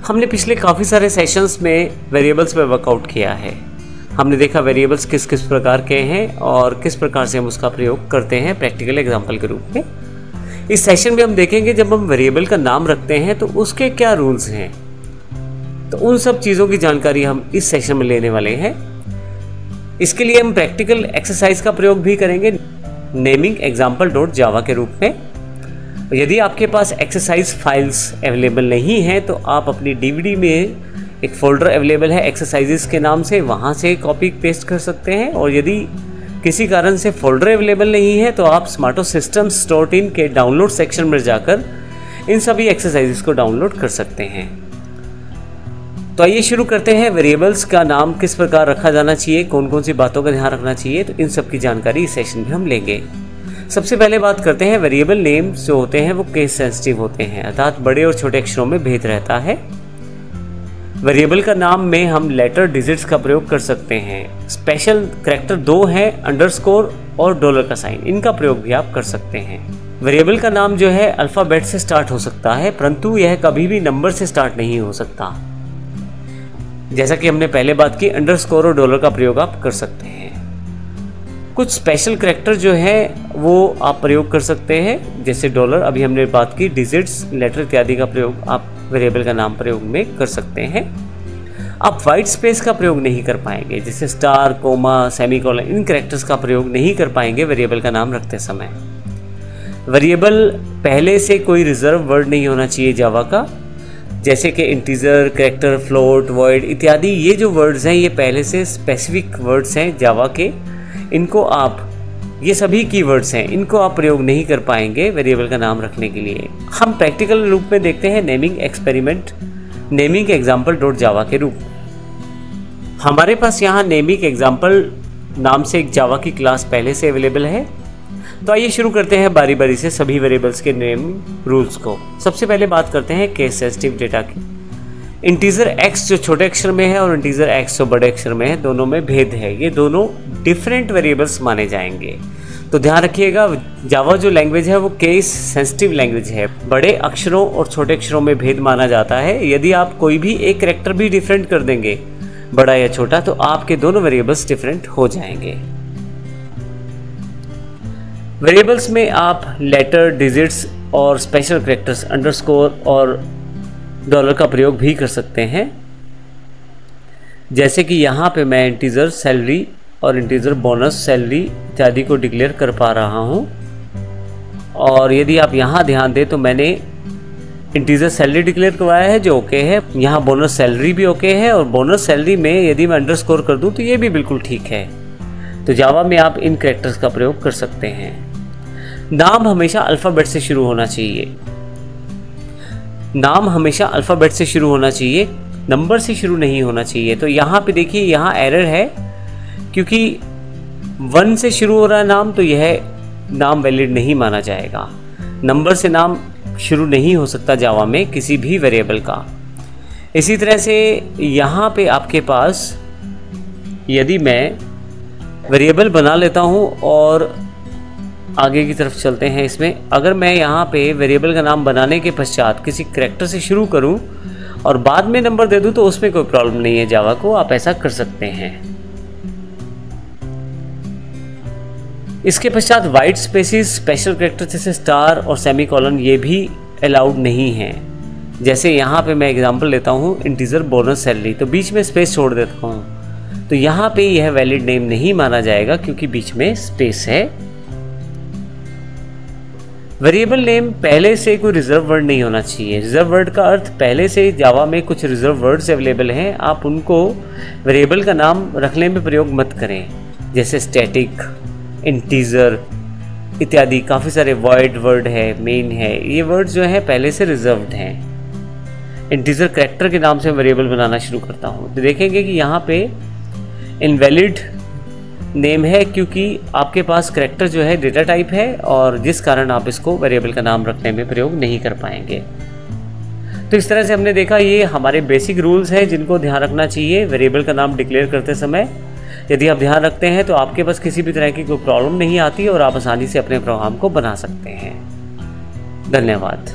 हमने पिछले काफ़ी सारे सेशंस में वेरिएबल्स पे वर्कआउट किया है। हमने देखा वेरिएबल्स किस किस प्रकार के हैं और किस प्रकार से हम उसका प्रयोग करते हैं प्रैक्टिकल एग्जांपल के रूप में। इस सेशन में हम देखेंगे जब हम वेरिएबल का नाम रखते हैं तो उसके क्या रूल्स हैं, तो उन सब चीज़ों की जानकारी हम इस सेशन में लेने वाले हैं। इसके लिए हम प्रैक्टिकल एक्सरसाइज का प्रयोग भी करेंगे नेमिंग एग्जाम्पल डॉट जावा के रूप में। यदि आपके पास एक्सरसाइज फाइल्स अवेलेबल नहीं है तो आप अपनी डीवीडी में एक फ़ोल्डर अवेलेबल है एक्सरसाइजेस के नाम से, वहाँ से कॉपी पेस्ट कर सकते हैं। और यदि किसी कारण से फ़ोल्डर अवेलेबल नहीं है तो आप स्मार्टो सिस्टम्स डॉट इन के डाउनलोड सेक्शन में जाकर इन सभी एक्सरसाइजेस को डाउनलोड कर सकते हैं। तो आइए शुरू करते हैं। वेरिएबल्स का नाम किस प्रकार रखा जाना चाहिए, कौन कौन सी बातों का ध्यान रखना चाहिए, तो इन सब की जानकारी इस सेशन में हम लेंगे। सबसे पहले बात करते हैं वेरिएबल नेम्स जो होते हैं वो केस सेंसिटिव होते हैं, अर्थात बड़े और छोटे अक्षरों में भेद रहता है। वेरिएबल का नाम में हम लेटर डिजिट्स का प्रयोग कर सकते हैं। स्पेशल कैरेक्टर 2 हैं, अंडरस्कोर और डॉलर का साइन, इनका प्रयोग भी आप कर सकते हैं। वेरिएबल का नाम जो है अल्फ़ाबेट से स्टार्ट हो सकता है, परंतु यह कभी भी नंबर से स्टार्ट नहीं हो सकता। जैसा कि हमने पहले बात की, अंडरस्कोर और डॉलर का प्रयोग आप कर सकते हैं। कुछ स्पेशल कैरेक्टर जो है वो आप प्रयोग कर सकते हैं, जैसे डॉलर, अभी हमने बात की, डिजिट्स, लेटर इत्यादि का प्रयोग आप वेरिएबल का नाम प्रयोग में कर सकते हैं। आप वाइट स्पेस का प्रयोग नहीं कर पाएंगे, जैसे स्टार, कोमा, सेमीकोलन, इन कैरेक्टर्स का प्रयोग नहीं कर पाएंगे वेरिएबल का नाम रखते समय। वेरिएबल पहले से कोई रिजर्व वर्ड नहीं होना चाहिए जावा का, जैसे कि इंटीजर, कैरेक्टर, फ्लोट, वॉइड इत्यादि। ये जो वर्ड्स हैं ये पहले से स्पेसिफिक वर्ड्स हैं जावा के, इनको आप, ये सभी कीवर्ड्स हैं, इनको आप प्रयोग नहीं कर पाएंगे वेरिएबल का नाम रखने के लिए। हम प्रैक्टिकल रूप में देखते हैं naming experiment naming example dot जावा के रूप में। हमारे पास यहाँ नेमिंग एग्जाम्पल नाम से एक जावा की क्लास पहले से अवेलेबल है। तो आइए शुरू करते हैं बारी बारी से सभी वेरिएबल्स के नेम रूल्स को। सबसे पहले बात करते हैं केस सेंसिटिव डेटा की। इंटीजर x जो छोटे अक्षर में है और इंटीजर x जो बड़े अक्षर में है, दोनों में भेद है, ये दोनों डिफरेंट वेरिएबल्स माने जाएंगे। तो ध्यान रखिएगा, जावा जो लैंग्वेज है वो केस सेंसिटिव लैंग्वेज है। बड़े अक्षरों और छोटे अक्षरों में भेद माना जाता है। यदि आप कोई भी एक कैरेक्टर भी डिफरेंट कर देंगे, बड़ा या छोटा, तो आपके दोनों वेरिएबल्स डिफरेंट हो जाएंगे। वेरिएबल्स में आप लेटर, डिजिट्स और स्पेशल कैरेक्टर्स, अंडरस्कोर और डॉलर का प्रयोग भी कर सकते हैं। जैसे कि यहाँ पे मैं इंटीजर सैलरी और इंटीजर बोनस सैलरी इत्यादि को डिक्लेयर कर पा रहा हूँ। और यदि आप यहाँ ध्यान दें तो मैंने इंटीजर सैलरी डिक्लेयर करवाया है जो ओके है, यहाँ बोनस सैलरी भी ओके है, और बोनस सैलरी में यदि मैं अंडरस्कोर कर दूँ तो ये भी बिल्कुल ठीक है। तो जावा में आप इन कैरेक्टर्स का प्रयोग कर सकते हैं। नाम हमेशा अल्फ़ाबेट से शुरू होना चाहिए। नाम हमेशा अल्फ़ाबेट से शुरू होना चाहिए, नंबर से शुरू नहीं होना चाहिए। तो यहाँ पे देखिए, यहाँ एरर है क्योंकि 1 से शुरू हो रहा है नाम, तो यह नाम वैलिड नहीं माना जाएगा। नंबर से नाम शुरू नहीं हो सकता जावा में किसी भी वेरिएबल का। इसी तरह से यहाँ पे आपके पास यदि मैं वेरिएबल बना लेता हूँ और आगे की तरफ चलते हैं इसमें, अगर मैं यहाँ पे वेरिएबल का नाम बनाने के पश्चात किसी कैरेक्टर से शुरू करूँ और बाद में नंबर दे दूँ तो उसमें कोई प्रॉब्लम नहीं है जावा को, आप ऐसा कर सकते हैं। इसके पश्चात वाइट स्पेसिस, स्पेशल कैरेक्टर जैसे स्टार और सेमीकोलन, ये भी अलाउड नहीं है। जैसे यहाँ पे मैं एग्जांपल लेता हूँ इंटीजर बोनस सैलरी, तो बीच में स्पेस छोड़ देता हूँ, तो यहाँ पे यह वैलिड नेम नहीं माना जाएगा क्योंकि बीच में स्पेस है। वेरिएबल नेम पहले से कोई रिजर्व वर्ड नहीं होना चाहिए। रिजर्व वर्ड का अर्थ पहले से जावा में कुछ रिजर्व वर्ड्स अवेलेबल हैं, आप उनको वेरिएबल का नाम रखने में प्रयोग मत करें, जैसे स्टैटिक, इंटीजर इत्यादि। काफ़ी सारे वॉइड वर्ड है, मेन है, ये वर्ड जो है पहले से रिजर्व्ड हैं। इंटीजर कैरेक्टर के नाम से वेरिएबल बनाना शुरू करता हूँ तो देखेंगे कि यहाँ पे इनवैलिड नेम है क्योंकि आपके पास कैरेक्टर जो है डेटा टाइप है, और जिस कारण आप इसको वेरिएबल का नाम रखने में प्रयोग नहीं कर पाएंगे। तो इस तरह से हमने देखा ये हमारे बेसिक रूल्स हैं जिनको ध्यान रखना चाहिए वेरिएबल का नाम डिक्लेयर करते समय। यदि आप ध्यान रखते हैं तो आपके पास किसी भी तरह की कोई प्रॉब्लम नहीं आती और आप आसानी से अपने प्रोग्राम को बना सकते हैं। धन्यवाद।